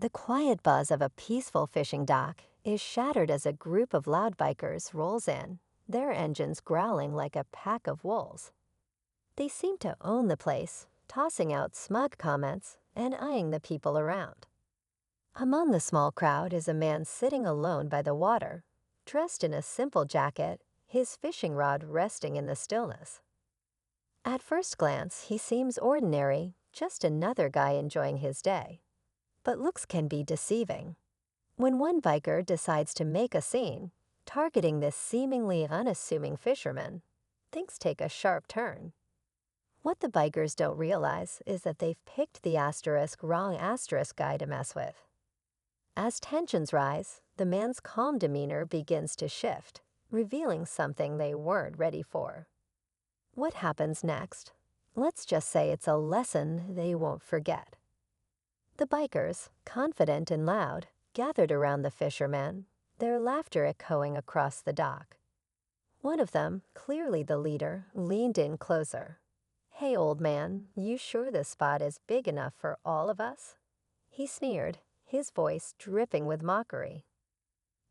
The quiet buzz of a peaceful fishing dock is shattered as a group of loud bikers rolls in, their engines growling like a pack of wolves. They seem to own the place, tossing out smug comments and eyeing the people around. Among the small crowd is a man sitting alone by the water, dressed in a simple jacket, his fishing rod resting in the stillness. At first glance, he seems ordinary, just another guy enjoying his day. But looks can be deceiving. When one biker decides to make a scene, targeting this seemingly unassuming fisherman, things take a sharp turn. What the bikers don't realize is that they've picked the wrong asterisk guy to mess with. As tensions rise, the man's calm demeanor begins to shift, revealing something they weren't ready for. What happens next? Let's just say it's a lesson they won't forget. The bikers, confident and loud, gathered around the fisherman, their laughter echoing across the dock. One of them, clearly the leader, leaned in closer. "Hey, old man, you sure this spot is big enough for all of us?" He sneered, his voice dripping with mockery.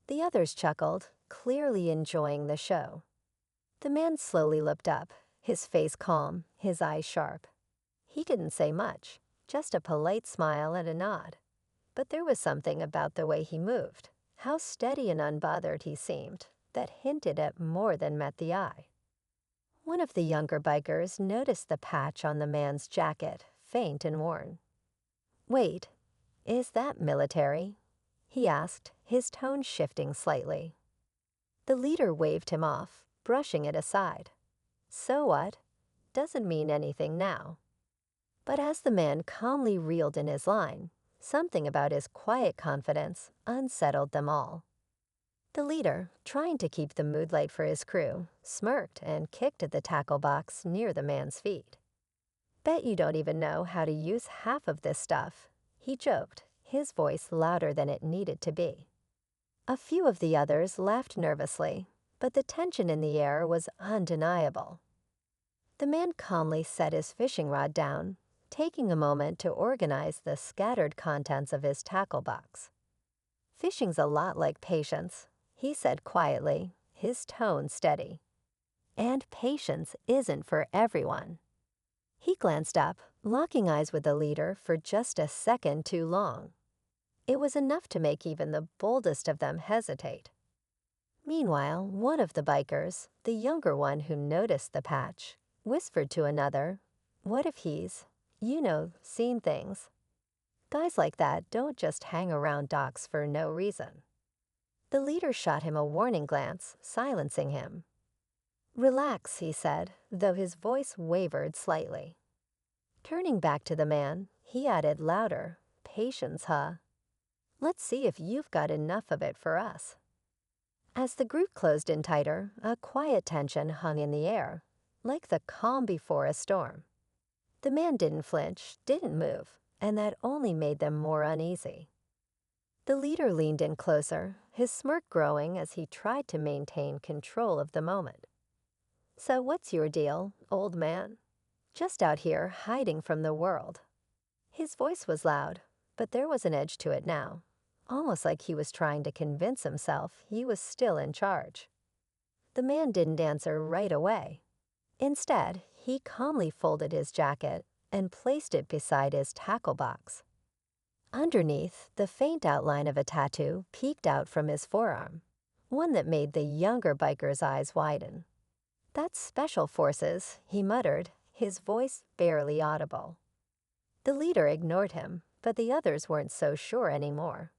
The others chuckled, clearly enjoying the show. The man slowly looked up, his face calm, his eyes sharp. He didn't say much, just a polite smile and a nod. But there was something about the way he moved, how steady and unbothered he seemed, that hinted at more than met the eye. One of the younger bikers noticed the patch on the man's jacket, faint and worn. "Wait, is that military?" he asked, his tone shifting slightly. The leader waved him off, brushing it aside. "So what? Doesn't mean anything now." But as the man calmly reeled in his line, something about his quiet confidence unsettled them all. The leader, trying to keep the mood light for his crew, smirked and kicked at the tackle box near the man's feet. "Bet you don't even know how to use half of this stuff," he joked, his voice louder than it needed to be. A few of the others laughed nervously, but the tension in the air was undeniable. The man calmly set his fishing rod down, taking a moment to organize the scattered contents of his tackle box. "Fishing's a lot like patience," he said quietly, his tone steady. "And patience isn't for everyone." He glanced up, locking eyes with the leader for just a second too long. It was enough to make even the boldest of them hesitate. Meanwhile, one of the bikers, the younger one who noticed the patch, whispered to another, "What if he's, seen things?" Guys like that don't just hang around docks for no reason. The leader shot him a warning glance, silencing him. "Relax," he said, though his voice wavered slightly. Turning back to the man, he added louder, "Patience, huh? Let's see if you've got enough of it for us." As the group closed in tighter, a quiet tension hung in the air, like the calm before a storm. The man didn't flinch, didn't move, and that only made them more uneasy. The leader leaned in closer, his smirk growing as he tried to maintain control of the moment. "So what's your deal, old man? Just out here hiding from the world." His voice was loud, but there was an edge to it now, almost like he was trying to convince himself he was still in charge. The man didn't answer right away. Instead, he calmly folded his jacket and placed it beside his tackle box. Underneath, the faint outline of a tattoo peeked out from his forearm, one that made the younger biker's eyes widen. "That's Special Forces," he muttered, his voice barely audible. The leader ignored him, but the others weren't so sure anymore.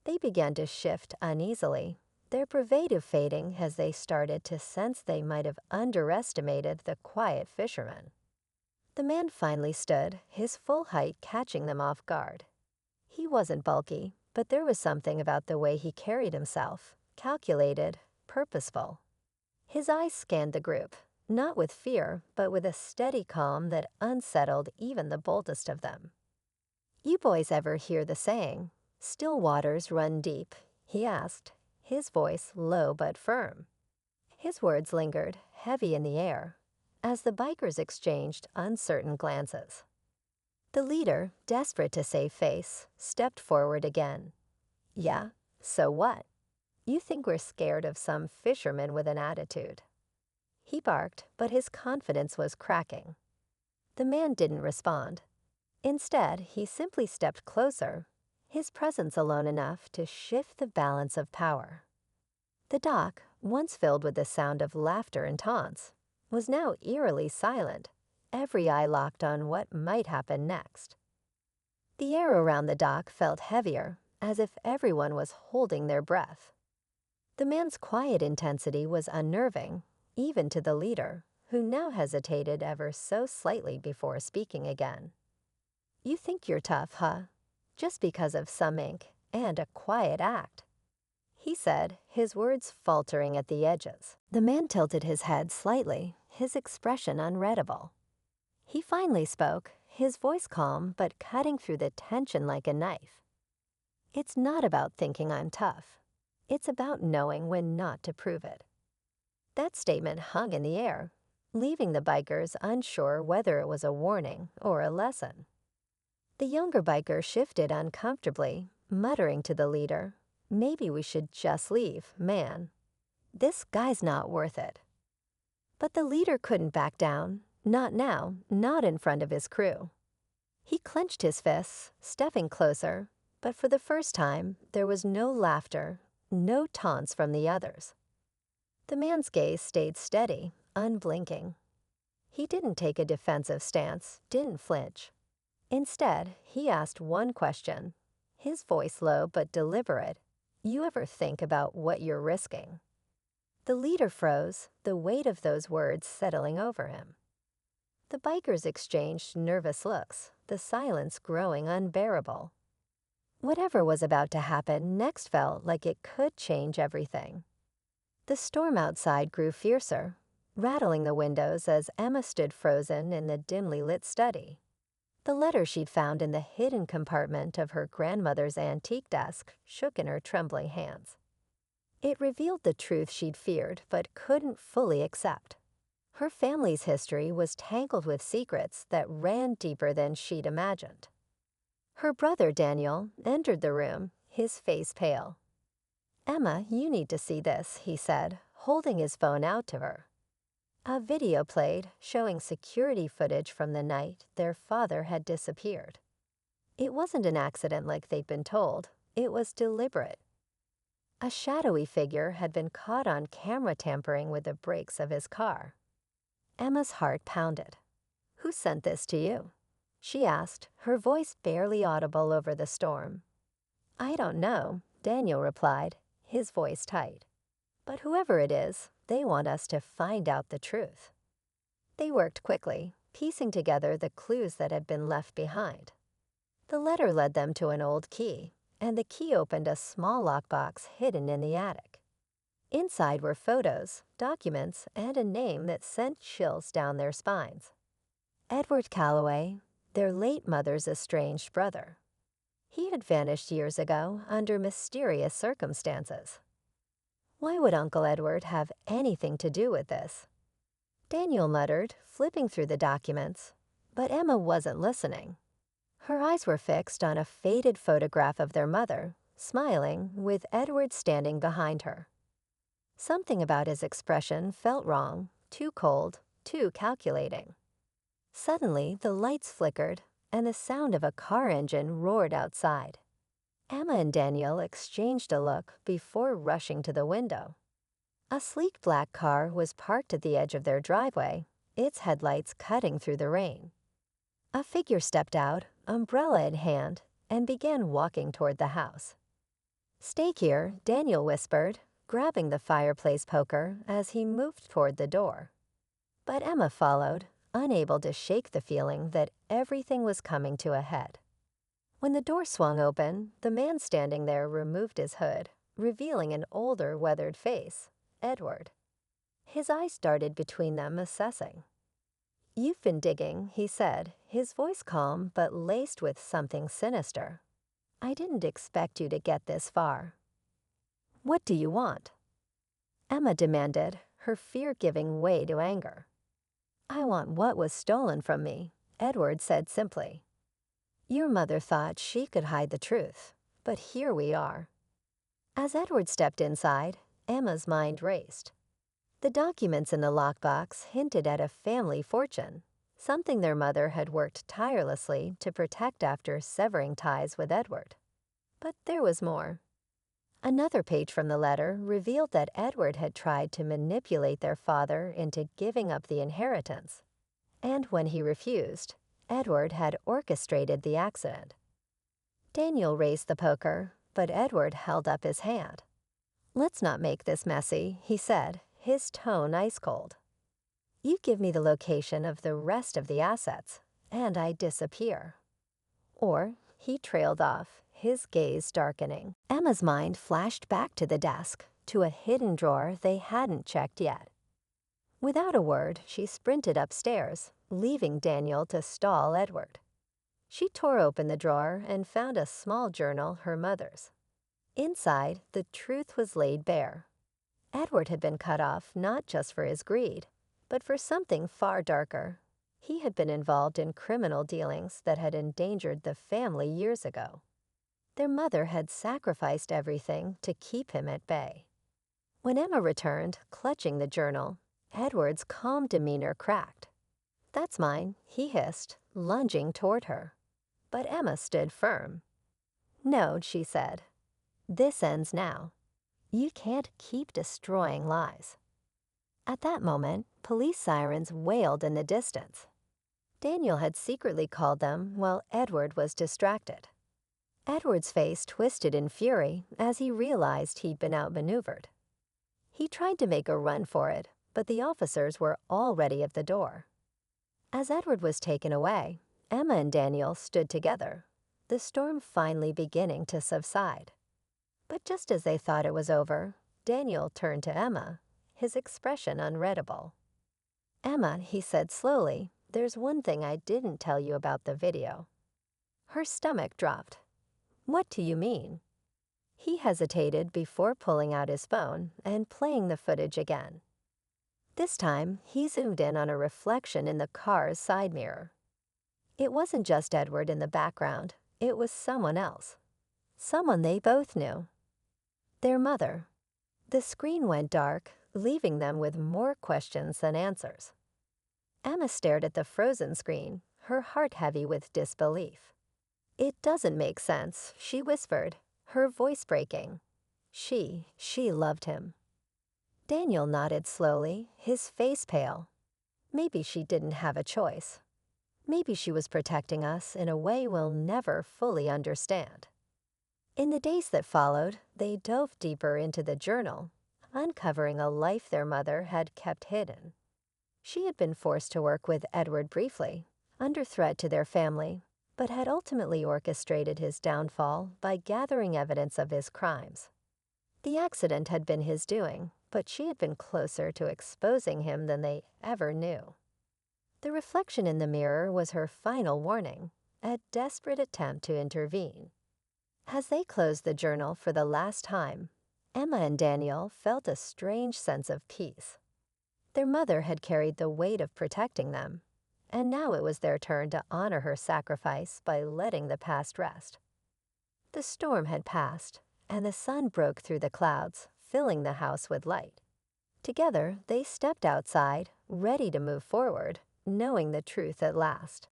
They began to shift uneasily, their bravado fading as they started to sense they might have underestimated the quiet fisherman. The man finally stood, his full height catching them off guard. He wasn't bulky, but there was something about the way he carried himself, calculated, purposeful. His eyes scanned the group, not with fear, but with a steady calm that unsettled even the boldest of them. "You boys ever hear the saying, 'Still waters run deep'?" he asked, his voice low but firm. His words lingered, heavy in the air, as the bikers exchanged uncertain glances. The leader, desperate to save face, stepped forward again. Yeah, so what? You think we're scared of some fisherman with an attitude. He barked, but his confidence was cracking. The man didn't respond. Instead, he simply stepped closer, his presence alone enough to shift the balance of power. The dock, once filled with the sound of laughter and taunts, was now eerily silent, every eye locked on what might happen next. The air around the dock felt heavier, as if everyone was holding their breath. The man's quiet intensity was unnerving, even to the leader, who now hesitated ever so slightly before speaking again. You think you're tough, huh? Just because of some ink and a quiet act, he said, his words faltering at the edges. The man tilted his head slightly, his expression unreadable. He finally spoke, his voice calm but cutting through the tension like a knife. It's not about thinking I'm tough. It's about knowing when not to prove it. That statement hung in the air, leaving the bikers unsure whether it was a warning or a lesson. The younger biker shifted uncomfortably, muttering to the leader, "Maybe we should just leave, man. This guy's not worth it." But the leader couldn't back down, not now, not in front of his crew. He clenched his fists, stepping closer, but for the first time, there was no laughter, no taunts from the others. The man's gaze stayed steady, unblinking. He didn't take a defensive stance, didn't flinch. Instead, he asked one question, his voice low but deliberate. You ever think about what you're risking? The leader froze, the weight of those words settling over him. The bikers exchanged nervous looks, the silence growing unbearable. Whatever was about to happen next felt like it could change everything. The storm outside grew fiercer, rattling the windows as Emma stood frozen in the dimly lit study. The letter she'd found in the hidden compartment of her grandmother's antique desk shook in her trembling hands. It revealed the truth she'd feared but couldn't fully accept. Her family's history was tangled with secrets that ran deeper than she'd imagined. Her brother, Daniel, entered the room, his face pale. "Emma, you need to see this," he said, holding his phone out to her. A video played, showing security footage from the night their father had disappeared. It wasn't an accident like they'd been told. It was deliberate. A shadowy figure had been caught on camera tampering with the brakes of his car. Emma's heart pounded. "Who sent this to you?" she asked, her voice barely audible over the storm. "I don't know," Daniel replied, his voice tight. "But whoever it is, they want us to find out the truth." They worked quickly, piecing together the clues that had been left behind. The letter led them to an old key, and the key opened a small lockbox hidden in the attic. Inside were photos, documents, and a name that sent chills down their spines. Edward Calloway, their late mother's estranged brother. He had vanished years ago under mysterious circumstances. Why would Uncle Edward have anything to do with this? Daniel muttered, flipping through the documents, but Emma wasn't listening. Her eyes were fixed on a faded photograph of their mother, smiling, with Edward standing behind her. Something about his expression felt wrong, too cold, too calculating. Suddenly, the lights flickered, and the sound of a car engine roared outside. Emma and Daniel exchanged a look before rushing to the window. A sleek black car was parked at the edge of their driveway, its headlights cutting through the rain. A figure stepped out, umbrella in hand, and began walking toward the house. "Stay here," Daniel whispered, grabbing the fireplace poker as he moved toward the door. But Emma followed, unable to shake the feeling that everything was coming to a head. When the door swung open, the man standing there removed his hood, revealing an older, weathered face, Edward. His eyes darted between them, assessing. "You've been digging," he said, his voice calm but laced with something sinister. "I didn't expect you to get this far. What do you want?" Emma demanded, her fear giving way to anger. "I want what was stolen from me," Edward said simply. Your mother thought she could hide the truth, but here we are." As Edward stepped inside, Emma's mind raced. The documents in the lockbox hinted at a family fortune, something their mother had worked tirelessly to protect after severing ties with Edward. But there was more. Another page from the letter revealed that Edward had tried to manipulate their father into giving up the inheritance. And when he refused, Edward had orchestrated the accident. Daniel raised the poker, but Edward held up his hand. "Let's not make this messy," he said, his tone ice cold. "You give me the location of the rest of the assets, and I disappear." Or he trailed off, his gaze darkening. Emma's mind flashed back to the desk, to a hidden drawer they hadn't checked yet. Without a word, she sprinted upstairs, leaving Daniel to stall Edward. She tore open the drawer and found a small journal, her mother's. Inside, the truth was laid bare. Edward had been cut off not just for his greed, but for something far darker. He had been involved in criminal dealings that had endangered the family years ago. Their mother had sacrificed everything to keep him at bay. When Emma returned, clutching the journal, Edward's calm demeanor cracked. "That's mine," he hissed, lunging toward her. But Emma stood firm. "No," she said. "This ends now. You can't keep destroying lives." At that moment, police sirens wailed in the distance. Daniel had secretly called them while Edward was distracted. Edward's face twisted in fury as he realized he'd been outmaneuvered. He tried to make a run for it, but the officers were already at the door. As Edward was taken away, Emma and Daniel stood together, the storm finally beginning to subside. But just as they thought it was over, Daniel turned to Emma, his expression unreadable. "Emma," he said slowly, "there's one thing I didn't tell you about the video." Her stomach dropped. "What do you mean?" He hesitated before pulling out his phone and playing the footage again. This time, he zoomed in on a reflection in the car's side mirror. It wasn't just Edward in the background, it was someone else. Someone they both knew. Their mother. The screen went dark, leaving them with more questions than answers. Emma stared at the frozen screen, her heart heavy with disbelief. "It doesn't make sense," she whispered, her voice breaking. She loved him. Daniel nodded slowly, his face pale. "Maybe she didn't have a choice. Maybe she was protecting us in a way we'll never fully understand." In the days that followed, they dove deeper into the journal, uncovering a life their mother had kept hidden. She had been forced to work with Edward briefly, under threat to their family, but had ultimately orchestrated his downfall by gathering evidence of his crimes. The accident had been his doing, but she had been closer to exposing him than they ever knew. The reflection in the mirror was her final warning, a desperate attempt to intervene. As they closed the journal for the last time, Emma and Daniel felt a strange sense of peace. Their mother had carried the weight of protecting them, and now it was their turn to honor her sacrifice by letting the past rest. The storm had passed, and the sun broke through the clouds, filling the house with light. Together, they stepped outside, ready to move forward, knowing the truth at last.